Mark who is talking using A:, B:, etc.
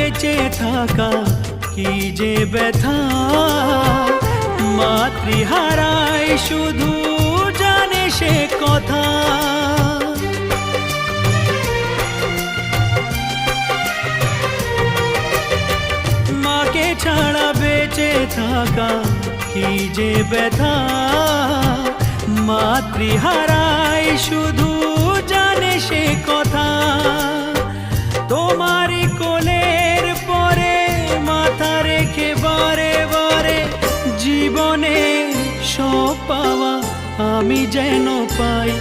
A: বেঁচে থাকা কি যে ব্যথা, মাতৃহারায় শুধু জানে সে কথা। মাকে ছাড়া বেঁচে থাকা কি যে ব্যথা, মাতৃহারায় শুধু জানে সে কথা। তোমারই কোলের পরে মাথা রেখে বারে বারে জীবনে সব পাওয়া আমি যেন পাই